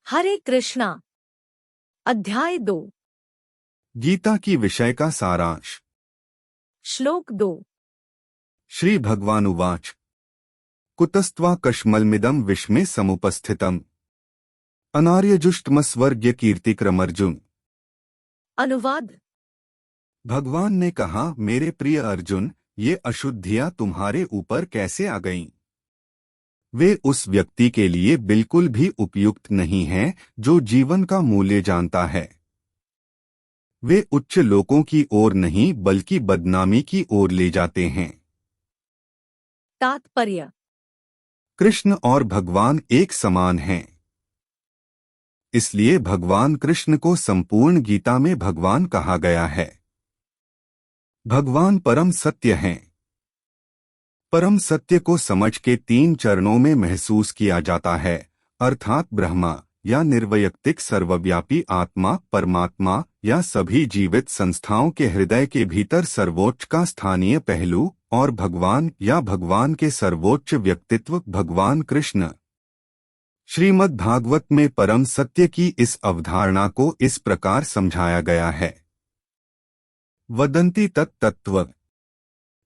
हरे कृष्णा। अध्याय 2। गीता की विषय का सारांश। श्लोक 2। श्री भगवानुवाच कुतस्त्वा कश्मलमिदं विश्वे समुपस्थितम् अनार्यजुष्टमस्वर्ग्य कीर्तिक्रमर्जुन। अनुवाद। भगवान ने कहा, मेरे प्रिय अर्जुन, ये अशुद्धियां तुम्हारे ऊपर कैसे आ गईं? वे उस व्यक्ति के लिए बिल्कुल भी उपयुक्त नहीं हैं जो जीवन का मूल्य जानता है। वे उच्च लोकों की ओर नहीं बल्कि बदनामी की ओर ले जाते हैं। तात्पर्य। कृष्ण और भगवान एक समान हैं। इसलिए भगवान कृष्ण को संपूर्ण गीता में भगवान कहा गया है। भगवान परम सत्य हैं। परम सत्य को समझ के 3 चरणों में महसूस किया जाता है, अर्थात ब्रह्मा या निर्वैयक्तिक सर्वव्यापी आत्मा, परमात्मा या सभी जीवित संस्थाओं के हृदय के भीतर सर्वोच्च का स्थानीय पहलू, और भगवान या भगवान के सर्वोच्च व्यक्तित्व भगवान कृष्ण। श्रीमद् भागवत में परम सत्य की इस अवधारणा को इस प्रकार समझाया गया है। वदन्ति तत्तत्त्व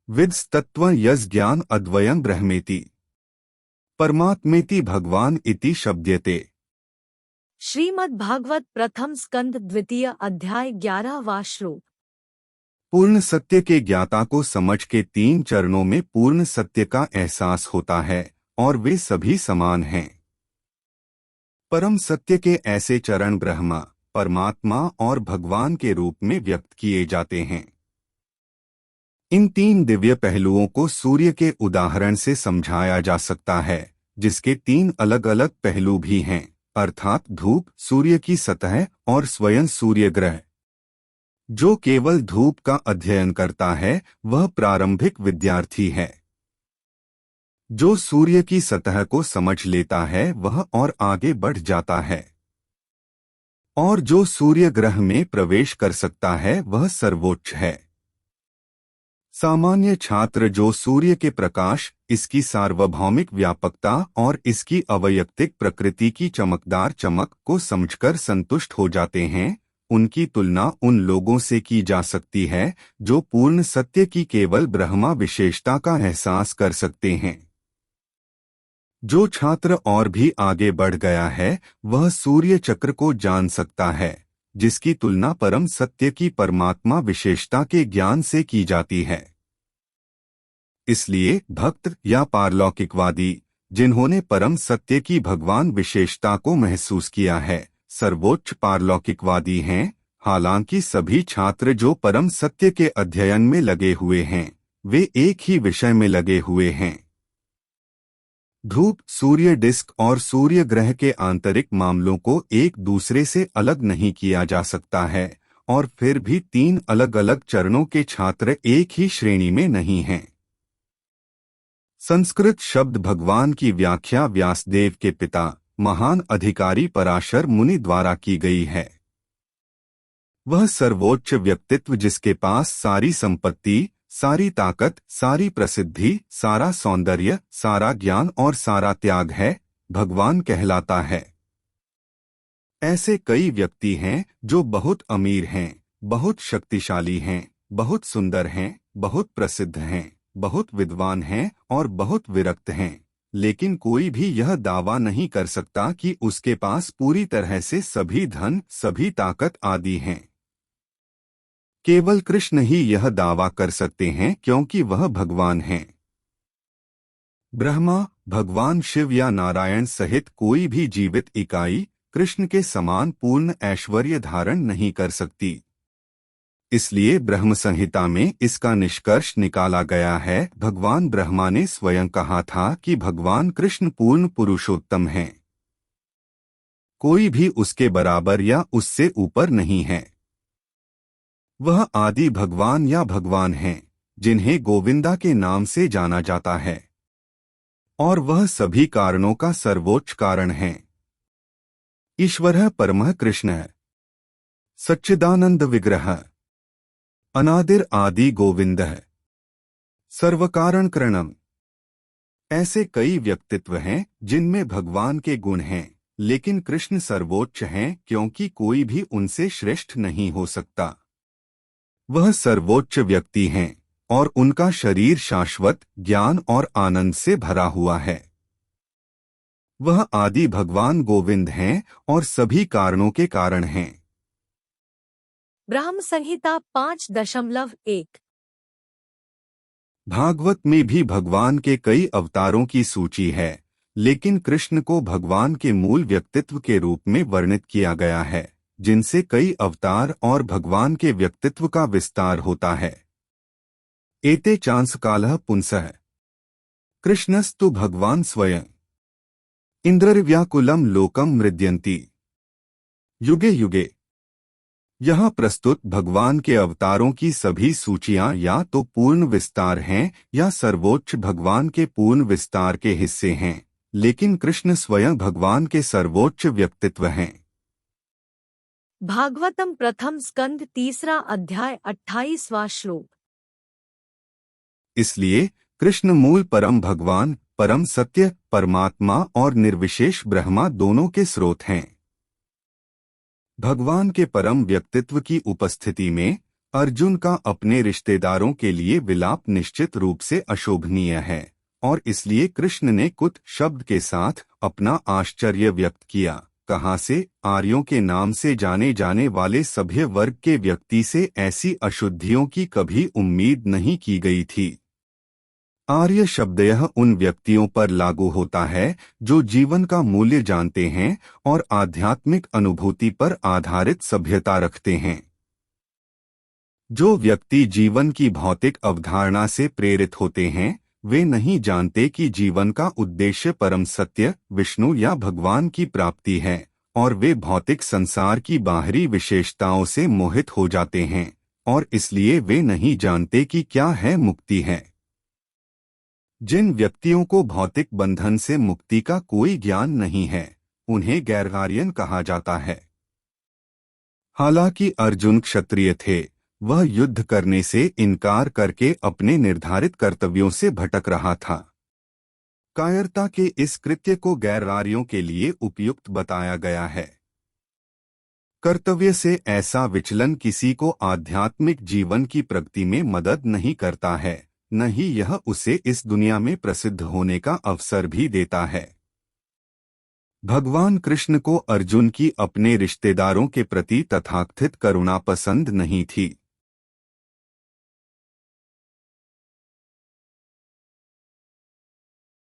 विद्स्तत्त्व यस् ज्ञान अद्वयं ब्रह्मेति परमात्मेति भगवान इति शब्द्यते। श्रीमद् भागवत प्रथम स्कंद द्वितीय अध्याय 11वां श्लोक। पूर्ण सत्य के ज्ञाता को समझ के 3 चरणों में पूर्ण सत्य का एहसास होता है और वे सभी समान हैं। परम सत्य के ऐसे चरण ब्रह्मा, परमात्मा और भगवान के रूप में व्यक्त किए जाते हैं। इन 3 दिव्य पहलुओं को सूर्य के उदाहरण से समझाया जा सकता है, जिसके 3 अलग अलग पहलू भी हैं, अर्थात धूप, सूर्य की सतह और स्वयं सूर्य ग्रह। जो केवल धूप का अध्ययन करता है वह प्रारंभिक विद्यार्थी है। जो सूर्य की सतह को समझ लेता है वह और आगे बढ़ जाता है, और जो सूर्य ग्रह में प्रवेश कर सकता है वह सर्वोच्च है। सामान्य छात्र जो सूर्य के प्रकाश, इसकी सार्वभौमिक व्यापकता और इसकी अवैयक्तिक प्रकृति की चमकदार चमक को समझकर संतुष्ट हो जाते हैं, उनकी तुलना उन लोगों से की जा सकती है जो पूर्ण सत्य की केवल ब्रह्मा विशेषता का एहसास कर सकते हैं। जो छात्र और भी आगे बढ़ गया है वह सूर्य चक्र को जान सकता है, जिसकी तुलना परम सत्य की परमात्मा विशेषता के ज्ञान से की जाती है। इसलिए भक्त या पारलौकिकवादी, जिन्होंने परम सत्य की भगवान विशेषता को महसूस किया है, सर्वोच्च पारलौकिकवादी हैं। हालांकि सभी छात्र जो परम सत्य के अध्ययन में लगे हुए हैं, वे एक ही विषय में लगे हुए हैं। धूप, सूर्य डिस्क और सूर्य ग्रह के आंतरिक मामलों को एक दूसरे से अलग नहीं किया जा सकता है, और फिर भी 3 अलग अलग चरणों के छात्र एक ही श्रेणी में नहीं हैं। संस्कृत शब्द भगवान की व्याख्या व्यासदेव के पिता, महान अधिकारी पराशर मुनि द्वारा की गई है। वह सर्वोच्च व्यक्तित्व जिसके पास सारी संपत्ति, सारी ताकत, सारी प्रसिद्धि, सारा सौंदर्य, सारा ज्ञान और सारा त्याग है, भगवान कहलाता है। ऐसे कई व्यक्ति हैं जो बहुत अमीर हैं, बहुत शक्तिशाली हैं, बहुत सुंदर हैं, बहुत प्रसिद्ध हैं, बहुत विद्वान हैं और बहुत विरक्त हैं, लेकिन कोई भी यह दावा नहीं कर सकता कि उसके पास पूरी तरह से सभी धन, सभी ताकत आदि हैं। केवल कृष्ण ही यह दावा कर सकते हैं क्योंकि वह भगवान हैं। ब्रह्मा, भगवान शिव या नारायण सहित कोई भी जीवित इकाई कृष्ण के समान पूर्ण ऐश्वर्य धारण नहीं कर सकती। इसलिए ब्रह्म संहिता में इसका निष्कर्ष निकाला गया है। भगवान ब्रह्मा ने स्वयं कहा था कि भगवान कृष्ण पूर्ण पुरुषोत्तम हैं। कोई भी उसके बराबर या उससे ऊपर नहीं है। वह आदि भगवान या भगवान हैं, जिन्हें गोविंदा के नाम से जाना जाता है, और वह सभी कारणों का सर्वोच्च कारण है। ईश्वरः परमः कृष्णः सच्चिदानंद विग्रह अनादिर आदि गोविंदः सर्वकारण करणम। ऐसे कई व्यक्तित्व हैं जिनमें भगवान के गुण हैं, लेकिन कृष्ण सर्वोच्च हैं क्योंकि कोई भी उनसे श्रेष्ठ नहीं हो सकता। वह सर्वोच्च व्यक्ति हैं और उनका शरीर शाश्वत ज्ञान और आनंद से भरा हुआ है। वह आदि भगवान गोविंद हैं और सभी कारणों के कारण हैं। ब्रह्म संहिता 5.1। भागवत में भी भगवान के कई अवतारों की सूची है, लेकिन कृष्ण को भगवान के मूल व्यक्तित्व के रूप में वर्णित किया गया है, जिनसे कई अवतार और भगवान के व्यक्तित्व का विस्तार होता है। एते चांसकालः पुंसः कृष्णस्तु भगवान स्वयं इंद्रव्याकुलम लोकम मृद्यन्ति युगे युगे। यहाँ प्रस्तुत भगवान के अवतारों की सभी सूचियां या तो पूर्ण विस्तार हैं या सर्वोच्च भगवान के पूर्ण विस्तार के हिस्से हैं, लेकिन कृष्ण स्वयं भगवान के सर्वोच्च व्यक्तित्व हैं। भागवतम प्रथम स्कंद 3 अध्याय 28वां श्लोक। इसलिए कृष्ण मूल परम भगवान, परम सत्य, परमात्मा और निर्विशेष ब्रह्मा दोनों के स्रोत हैं। भगवान के परम व्यक्तित्व की उपस्थिति में अर्जुन का अपने रिश्तेदारों के लिए विलाप निश्चित रूप से अशोभनीय है, और इसलिए कृष्ण ने कुत शब्द के साथ अपना आश्चर्य व्यक्त किया। कहाँ से आर्यों के नाम से जाने जाने वाले सभ्य वर्ग के व्यक्ति से ऐसी अशुद्धियों की कभी उम्मीद नहीं की गई थी। आर्य शब्द यह उन व्यक्तियों पर लागू होता है जो जीवन का मूल्य जानते हैं और आध्यात्मिक अनुभूति पर आधारित सभ्यता रखते हैं। जो व्यक्ति जीवन की भौतिक अवधारणा से प्रेरित होते हैं, वे नहीं जानते कि जीवन का उद्देश्य परम सत्य, विष्णु या भगवान की प्राप्ति है, और वे भौतिक संसार की बाहरी विशेषताओं से मोहित हो जाते हैं, और इसलिए वे नहीं जानते कि क्या है मुक्ति है। जिन व्यक्तियों को भौतिक बंधन से मुक्ति का कोई ज्ञान नहीं है, उन्हें गैरआर्यन कहा जाता है। हालांकि अर्जुन क्षत्रिय थे, वह युद्ध करने से इनकार करके अपने निर्धारित कर्तव्यों से भटक रहा था। कायरता के इस कृत्य को गैरआर्यों के लिए उपयुक्त बताया गया है। कर्तव्य से ऐसा विचलन किसी को आध्यात्मिक जीवन की प्रगति में मदद नहीं करता है, न ही यह उसे इस दुनिया में प्रसिद्ध होने का अवसर भी देता है। भगवान कृष्ण को अर्जुन की अपने रिश्तेदारों के प्रति तथाकथित करुणा पसंद नहीं थी।